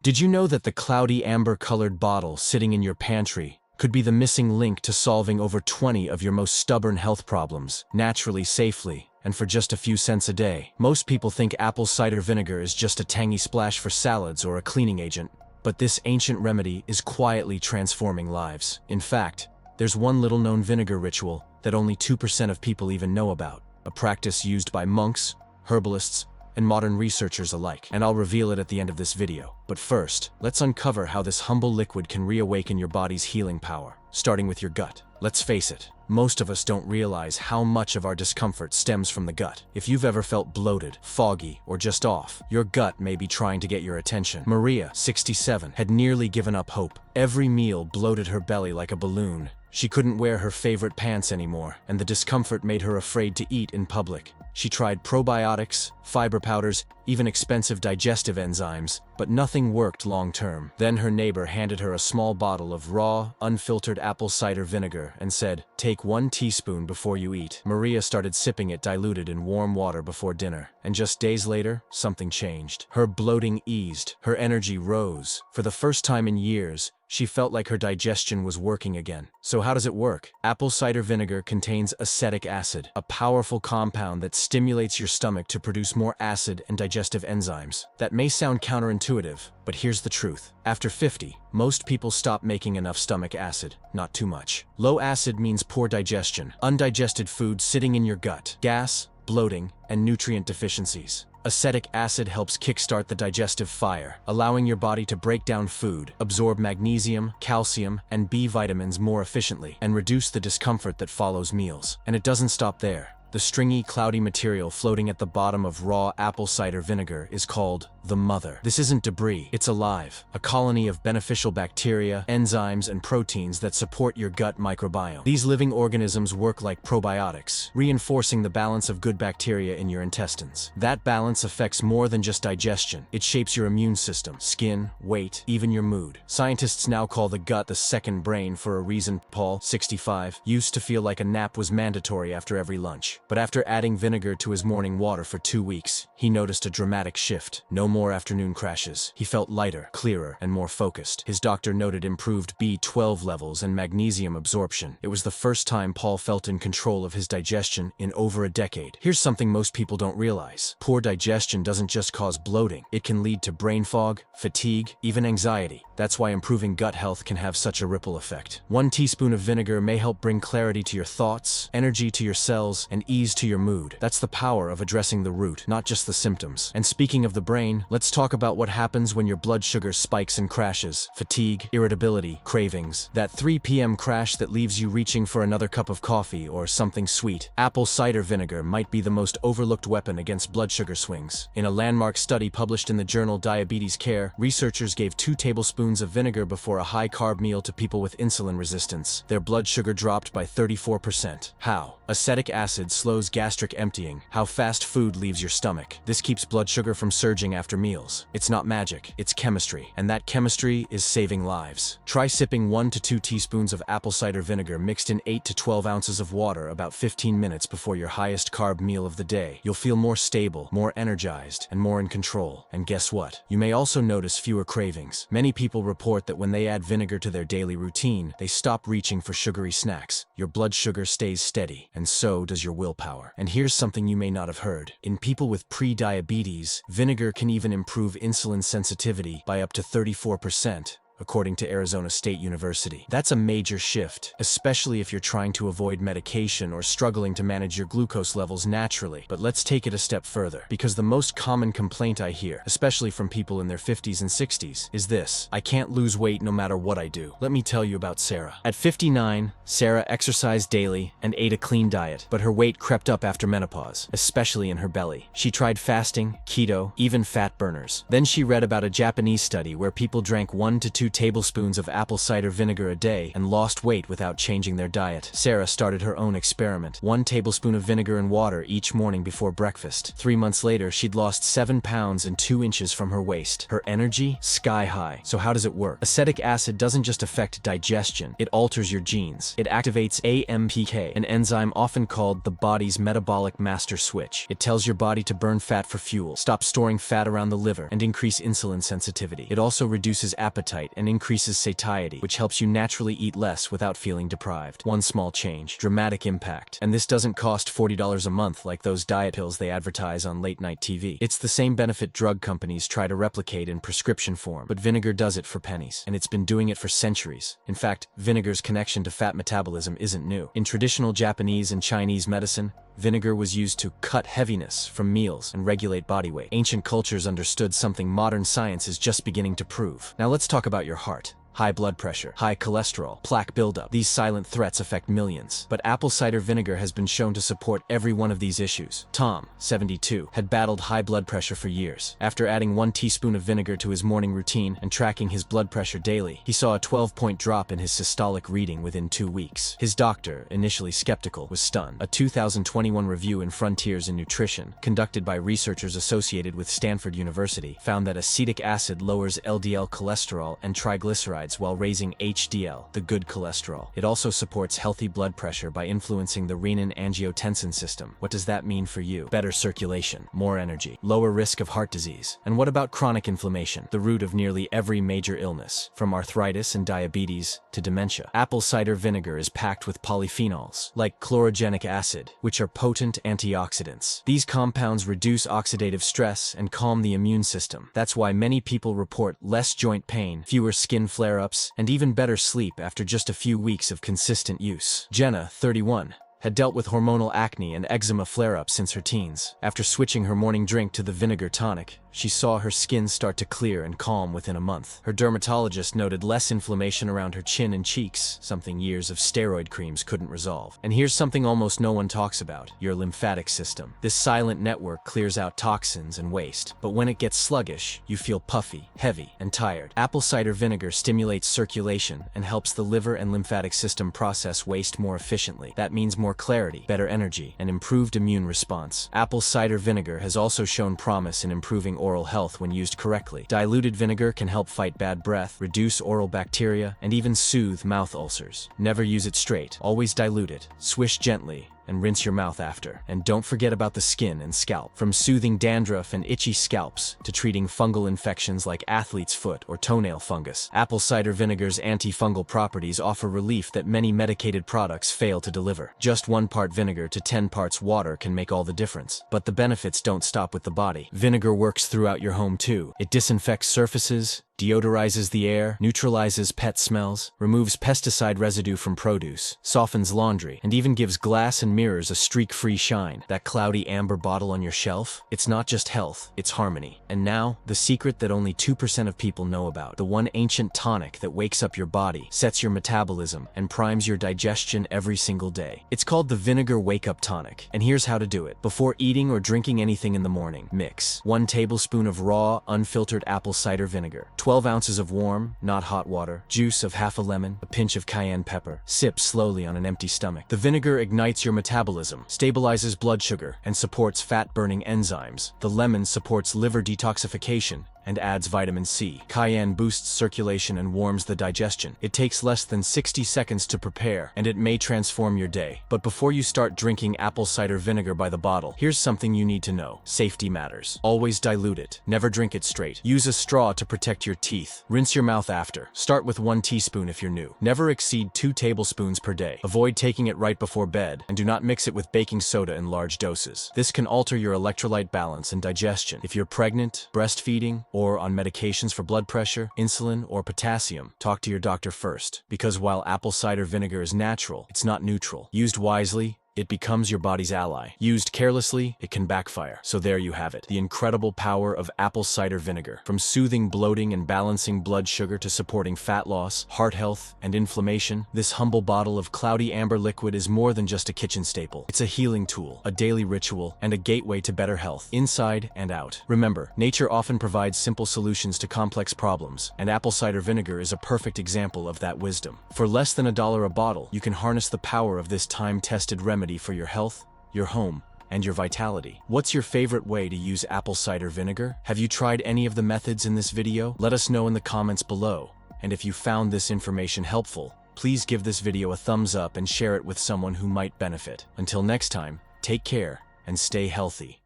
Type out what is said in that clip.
Did you know that the cloudy amber-colored bottle sitting in your pantry could be the missing link to solving over 20 of your most stubborn health problems, naturally, safely, and for just a few cents a day? Most people think apple cider vinegar is just a tangy splash for salads or a cleaning agent, but this ancient remedy is quietly transforming lives. In fact, there's one little-known vinegar ritual that only 2% of people even know about, a practice used by monks, herbalists, and modern researchers alike, and I'll reveal it at the end of this video. But first, let's uncover how this humble liquid can reawaken your body's healing power, starting with your gut. Let's face it, most of us don't realize how much of our discomfort stems from the gut. If you've ever felt bloated, foggy, or just off, your gut may be trying to get your attention. Maria, 67, had nearly given up hope. Every meal bloated her belly like a balloon. She couldn't wear her favorite pants anymore, and the discomfort made her afraid to eat in public. She tried probiotics, fiber powders, even expensive digestive enzymes, but nothing worked long-term. Then her neighbor handed her a small bottle of raw, unfiltered apple cider vinegar and said, "Take 1 teaspoon before you eat." Maria started sipping it diluted in warm water before dinner, and just days later, something changed. Her bloating eased, her energy rose. For the first time in years, she felt like her digestion was working again. So how does it work? Apple cider vinegar contains acetic acid, a powerful compound that stimulates your stomach to produce more acid and digestive enzymes. That may sound counterintuitive, but here's the truth. After 50, most people stop making enough stomach acid, not too much. Low acid means poor digestion, undigested food sitting in your gut, gas, bloating, and nutrient deficiencies. Acetic acid helps kickstart the digestive fire, allowing your body to break down food, absorb magnesium, calcium, and B vitamins more efficiently, and reduce the discomfort that follows meals. And it doesn't stop there. The stringy, cloudy material floating at the bottom of raw apple cider vinegar is called the mother. This isn't debris, it's alive, a colony of beneficial bacteria, enzymes, and proteins that support your gut microbiome. These living organisms work like probiotics, reinforcing the balance of good bacteria in your intestines. That balance affects more than just digestion. It shapes your immune system, skin, weight, even your mood. Scientists now call the gut the second brain for a reason. Paul, 65, used to feel like a nap was mandatory after every lunch. But after adding vinegar to his morning water for 2 weeks, he noticed a dramatic shift. No more afternoon crashes. He felt lighter, clearer, and more focused. His doctor noted improved B12 levels and magnesium absorption. It was the first time Paul felt in control of his digestion in over a decade. Here's something most people don't realize. Poor digestion doesn't just cause bloating. It can lead to brain fog, fatigue, even anxiety. That's why improving gut health can have such a ripple effect. 1 teaspoon of vinegar may help bring clarity to your thoughts, energy to your cells, and ease to your mood. That's the power of addressing the root, not just the symptoms. And speaking of the brain, let's talk about what happens when your blood sugar spikes and crashes. Fatigue, irritability, cravings. That 3 p.m. crash that leaves you reaching for another cup of coffee or something sweet. Apple cider vinegar might be the most overlooked weapon against blood sugar swings. In a landmark study published in the journal Diabetes Care, researchers gave 2 tablespoons of vinegar before a high-carb meal to people with insulin resistance. Their blood sugar dropped by 34%. How? Acetic acid slows gastric emptying, how fast food leaves your stomach. This keeps blood sugar from surging after meals. It's not magic, it's chemistry, and that chemistry is saving lives. Try sipping 1 to 2 teaspoons of apple cider vinegar mixed in 8 to 12 ounces of water about 15 minutes before your highest carb meal of the day. You'll feel more stable, more energized, and more in control. And guess what? You may also notice fewer cravings. Many people report that when they add vinegar to their daily routine, they stop reaching for sugary snacks. Your blood sugar stays steady, and so does your willpower. And here's something you may not have heard. In people with pre-diabetes, vinegar can even improve insulin sensitivity by up to 34%. According to Arizona State University. That's a major shift, especially if you're trying to avoid medication or struggling to manage your glucose levels naturally. But let's take it a step further, because the most common complaint I hear, especially from people in their 50s and 60s, is this: I can't lose weight no matter what I do. Let me tell you about Sarah. At 59, Sarah exercised daily and ate a clean diet, but her weight crept up after menopause, especially in her belly. She tried fasting, keto, even fat burners. Then she read about a Japanese study where people drank 1 to 2 2 tablespoons of apple cider vinegar a day and lost weight without changing their diet. Sarah started her own experiment. 1 tablespoon of vinegar and water each morning before breakfast. 3 months later, she'd lost 7 pounds and 2 inches from her waist. Her energy? Sky high. So how does it work? Acetic acid doesn't just affect digestion, it alters your genes. It activates AMPK, an enzyme often called the body's metabolic master switch. It tells your body to burn fat for fuel, stop storing fat around the liver, and increase insulin sensitivity. It also reduces appetite and increases satiety, which helps you naturally eat less without feeling deprived. One small change, dramatic impact. And this doesn't cost $40 a month like those diet pills they advertise on late-night TV. It's the same benefit drug companies try to replicate in prescription form, but vinegar does it for pennies. And it's been doing it for centuries. In fact, vinegar's connection to fat metabolism isn't new. In traditional Japanese and Chinese medicine, vinegar was used to cut heaviness from meals and regulate body weight. Ancient cultures understood something modern science is just beginning to prove. Now let's talk about your heart. High blood pressure, high cholesterol, plaque buildup. These silent threats affect millions. But apple cider vinegar has been shown to support every one of these issues. Tom, 72, had battled high blood pressure for years. After adding 1 teaspoon of vinegar to his morning routine and tracking his blood pressure daily, he saw a 12-point drop in his systolic reading within 2 weeks. His doctor, initially skeptical, was stunned. A 2021 review in Frontiers in Nutrition, conducted by researchers associated with Stanford University, found that acetic acid lowers LDL cholesterol and triglycerides while raising HDL, the good cholesterol. It also supports healthy blood pressure by influencing the renin-angiotensin system. What does that mean for you? Better circulation, more energy, lower risk of heart disease. And what about chronic inflammation, the root of nearly every major illness, from arthritis and diabetes to dementia? Apple cider vinegar is packed with polyphenols, like chlorogenic acid, which are potent antioxidants. These compounds reduce oxidative stress and calm the immune system. That's why many people report less joint pain, fewer skin flare-ups, and even better sleep after just a few weeks of consistent use. Jenna, 31, had dealt with hormonal acne and eczema flare-ups since her teens. After switching her morning drink to the vinegar tonic, she saw her skin start to clear and calm within a month. Her dermatologist noted less inflammation around her chin and cheeks, something years of steroid creams couldn't resolve. And here's something almost no one talks about: your lymphatic system. This silent network clears out toxins and waste, but when it gets sluggish, you feel puffy, heavy, and tired. Apple cider vinegar stimulates circulation and helps the liver and lymphatic system process waste more efficiently. That means more clarity, better energy, and improved immune response. Apple cider vinegar has also shown promise in improving oral health when used correctly. Diluted vinegar can help fight bad breath, reduce oral bacteria, and even soothe mouth ulcers. Never use it straight. Always dilute it. Swish gently and rinse your mouth after. And don't forget about the skin and scalp. From soothing dandruff and itchy scalps to treating fungal infections like athlete's foot or toenail fungus, apple cider vinegar's antifungal properties offer relief that many medicated products fail to deliver. Just 1 part vinegar to 10 parts water can make all the difference. But the benefits don't stop with the body. Vinegar works throughout your home too. It disinfects surfaces, deodorizes the air, neutralizes pet smells, removes pesticide residue from produce, softens laundry, and even gives glass and mirrors a streak-free shine. That cloudy amber bottle on your shelf? It's not just health, it's harmony. And now, the secret that only 2% of people know about. The one ancient tonic that wakes up your body, sets your metabolism, and primes your digestion every single day. It's called the Vinegar Wake Up Tonic. And here's how to do it. Before eating or drinking anything in the morning, mix 1 tablespoon of raw, unfiltered apple cider vinegar, 12 ounces of warm, not hot water, juice of half a lemon, a pinch of cayenne pepper. Sip slowly on an empty stomach. The vinegar ignites your metabolism, stabilizes blood sugar, and supports fat-burning enzymes. The lemon supports liver detoxification and adds vitamin C. Cayenne boosts circulation and warms the digestion. It takes less than 60 seconds to prepare, and it may transform your day. But before you start drinking apple cider vinegar by the bottle, here's something you need to know. Safety matters. Always dilute it. Never drink it straight. Use a straw to protect your teeth. Rinse your mouth after. Start with 1 teaspoon if you're new. Never exceed 2 tablespoons per day. Avoid taking it right before bed, and do not mix it with baking soda in large doses. This can alter your electrolyte balance and digestion. If you're pregnant, breastfeeding, or on medications for blood pressure, insulin, or potassium, talk to your doctor first. Because while apple cider vinegar is natural, it's not neutral. Used wisely, it becomes your body's ally. Used carelessly, it can backfire. So there you have it, the incredible power of apple cider vinegar. From soothing bloating and balancing blood sugar to supporting fat loss, heart health, and inflammation, this humble bottle of cloudy amber liquid is more than just a kitchen staple. It's a healing tool, a daily ritual, and a gateway to better health, inside and out. Remember, nature often provides simple solutions to complex problems, and apple cider vinegar is a perfect example of that wisdom. For less than $1 a bottle, you can harness the power of this time-tested remedy for your health, your home, and your vitality. What's your favorite way to use apple cider vinegar? Have you tried any of the methods in this video? Let us know in the comments below. And if you found this information helpful, please give this video a thumbs up and share it with someone who might benefit. Until next time, take care and stay healthy.